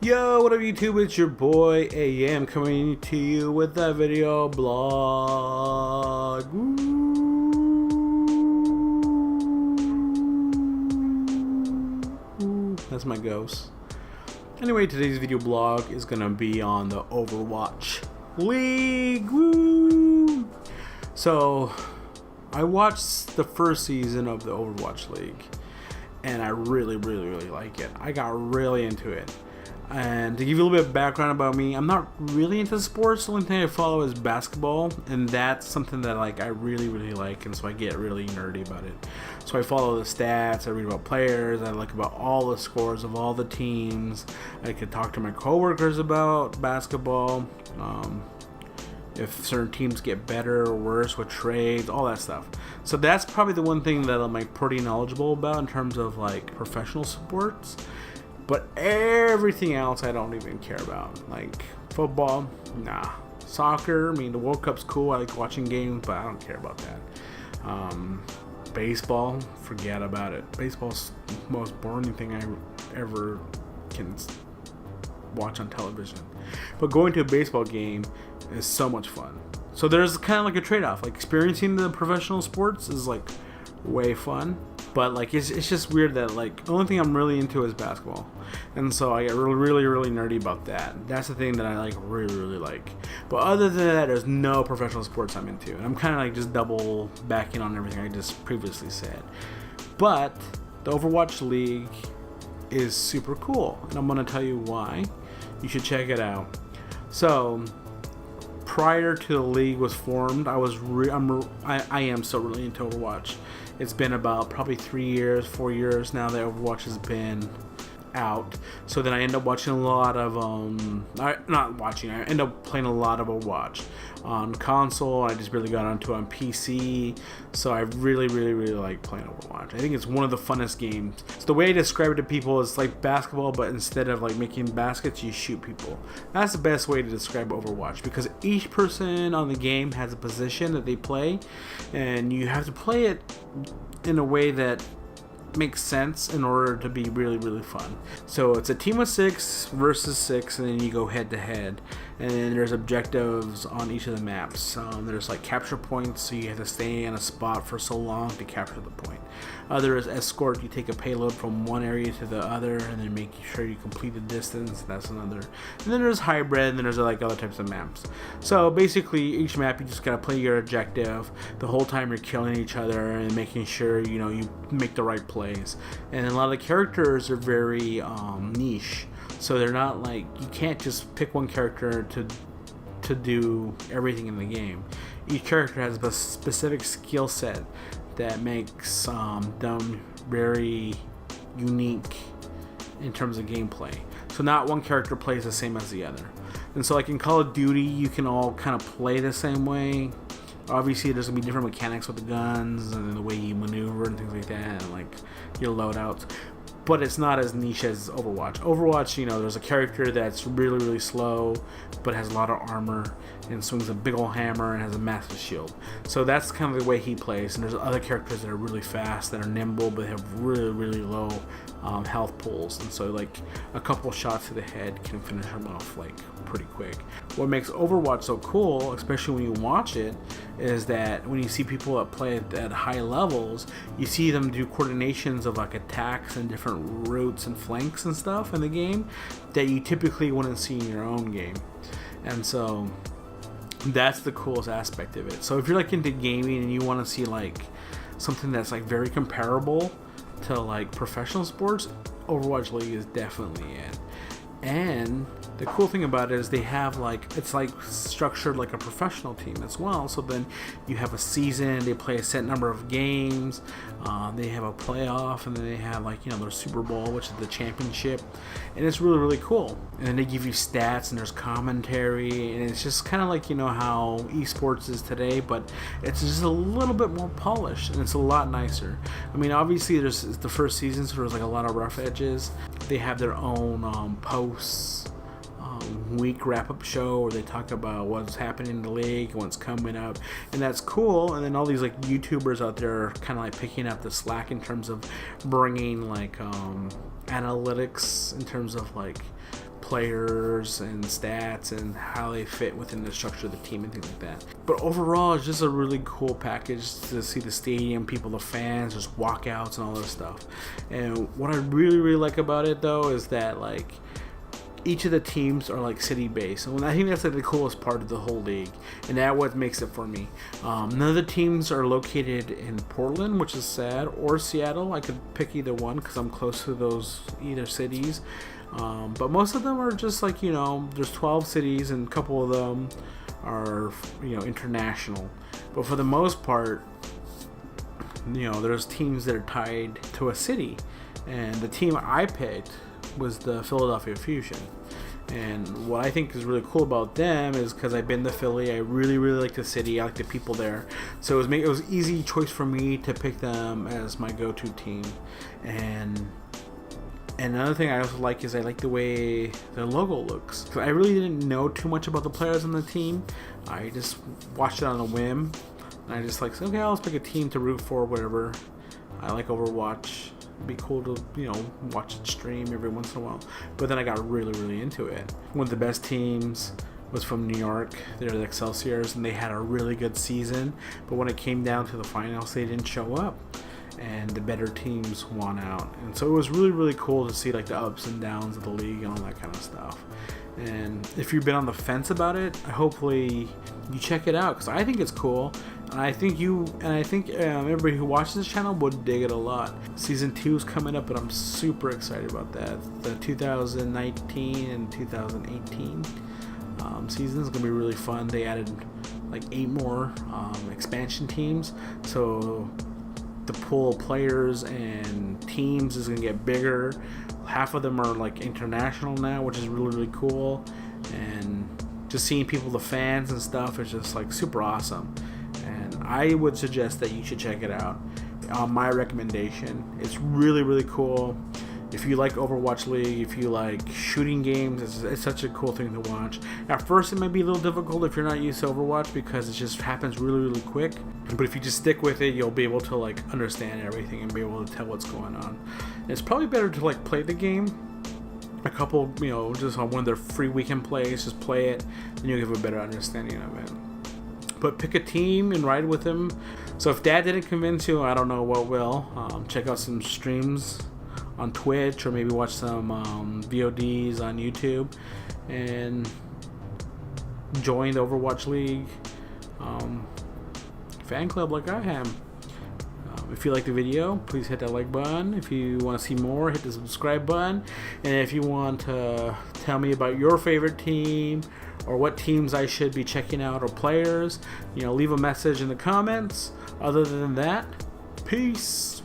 Yo, what up YouTube? It's your boy AM coming to you with a video blog. Ooh, that's my ghost. Anyway, today's video blog is gonna be on the Overwatch League. Woo! So, I watched the first season of the Overwatch League, and I really like it. I got really into it. And to give you a little bit of background about me, I'm not really into sports. The only thing I follow is basketball, and that's something that I really like, and so I get really nerdy about it. So I follow the stats, I read about players, I look about all the scores of all the teams. I could talk to my coworkers about basketball, if certain teams get better or worse with trades, all that stuff. So that's probably the one thing that I'm pretty knowledgeable about in terms of professional sports. But everything else I don't even care about. Like football, nah. Soccer, I mean the World Cup's cool. I like watching games, but I don't care about that. Baseball, forget about it. Baseball's the most boring thing I ever can watch on television. But going to a baseball game is so much fun. So there's kind of a trade-off. Experiencing the professional sports is way fun. But it's just weird that the only thing I'm really into is basketball, and so I get really nerdy about that. That's the thing that I really like. But other than that, there's no professional sports I'm into, and I'm kind of just double backing on everything I just previously said. But the Overwatch League is super cool, and I'm gonna tell you why. You should check it out. So prior to the league was formed, I am still really into Overwatch. It's been about probably 4 years now that Overwatch has been out. So then I end up watching a lot of I end up playing a lot of Overwatch on console. I just really got onto it on PC, so I really like playing Overwatch. I think it's one of the funnest games. So the way I describe it to people is like basketball, but instead of making baskets, you shoot people. That's the best way to describe Overwatch, because each person on the game has a position that they play, and you have to play it in a way that makes sense in order to be really fun. So it's a team of 6 versus 6, and then you go head to head, and then there's objectives on each of the maps. There's capture points, so you have to stay in a spot for so long to capture the point. Other is escort. You take a payload from one area to the other, and then make sure you complete the distance. That's another. And then there's hybrid, and then there's other types of maps. So basically, each map you just gotta play your objective the whole time. You're killing each other and making sure you make the right plays. And a lot of the characters are very niche. So they're not you can't just pick one character to do everything in the game. Each character has a specific skill set that makes them very unique in terms of gameplay. So not one character plays the same as the other. And so in Call of Duty, you can all kind of play the same way. Obviously, there's going to be different mechanics with the guns and the way you maneuver and things like that, and your loadouts. But it's not as niche as Overwatch. Overwatch, there's a character that's really slow, but has a lot of armor and swings a big old hammer and has a massive shield. So that's kind of the way he plays. And there's other characters that are really fast, that are nimble, but have really low health pools. And so a couple shots to the head can finish them off pretty quick. What makes Overwatch so cool, especially when you watch it, is that when you see people that play at high levels, you see them do coordinations of attacks and different routes and flanks and stuff in the game that you typically wouldn't see in your own game. And so that's the coolest aspect of it. So if you're into gaming and you want to see something that's very comparable to professional sports, Overwatch League is definitely it. And the cool thing about it is they have it's structured like a professional team as well. So then you have a season, they play a set number of games, they have a playoff, and then they have their Super Bowl, which is the championship, and it's really cool. And then they give you stats, and there's commentary, and it's just kind of how esports is today, but it's just a little bit more polished, and it's a lot nicer. I mean, obviously there's the first season, so there's a lot of rough edges. They have their own posts, week wrap-up show where they talk about what's happening in the league and what's coming up, and that's cool. And then all these YouTubers out there are kind of picking up the slack in terms of bringing analytics in terms of players and stats and how they fit within the structure of the team and things like that. But overall, it's just a really cool package to see the stadium, people, the fans, just walkouts and all this stuff. And what I really like about it though is that like each of the teams are like city based, and I think that's like the coolest part of the whole league, and that's what makes it for me. None of the teams are located in Portland, which is sad, or Seattle. I could pick either one because I'm close to those either cities, but most of them are just like, you know, there's 12 cities and a couple of them are, you know, international, but for the most part, you know, there's teams that are tied to a city, and the team I picked was the Philadelphia Fusion. And what I think is really cool about them is because I've been to Philly, I really like the city, I like the people there, so it was easy choice for me to pick them as my go-to team. And another thing I also like is I like the way their logo looks. I really didn't know too much about the players on the team. I just watched it on a whim, and I just like said, okay, I'll pick a team to root for, whatever. I like Overwatch. It'd be cool to, you know, watch it stream every once in a while. But then I got really into it. One of the best teams was from New York. They're the Excelsiors, and they had a really good season. But when it came down to the finals, they didn't show up, and the better teams won out. And so it was really cool to see like the ups and downs of the league and all that kind of stuff. And if you've been on the fence about it, hopefully you check it out, because I think it's cool. And I think everybody who watches this channel would dig it a lot. Season 2 is coming up, and I'm super excited about that. The 2019 and 2018 season is going to be really fun. They added like 8 more expansion teams, so the pool of players and teams is going to get bigger. Half of them are like international now, which is really cool. And just seeing people, the fans and stuff, is just like super awesome. And I would suggest that you should check it out. My recommendation. It's really cool. If you like Overwatch League, if you like shooting games, it's such a cool thing to watch. At first it might be a little difficult if you're not used to Overwatch, because it just happens really quick. But if you just stick with it, you'll be able to like understand everything and be able to tell what's going on. And it's probably better to like play the game a couple, you know, just on one of their free weekend plays, just play it, and you'll give a better understanding of it. But pick a team and ride with them. So if that didn't convince you, I don't know what will. Check out some streams on Twitch, or maybe watch some VODs on YouTube, and join the Overwatch League fan club like I am. If you like the video, please hit that like button. If you want to see more, hit the subscribe button. And if you want to tell me about your favorite team, or what teams I should be checking out, or players, you know, leave a message in the comments. Other than that, peace.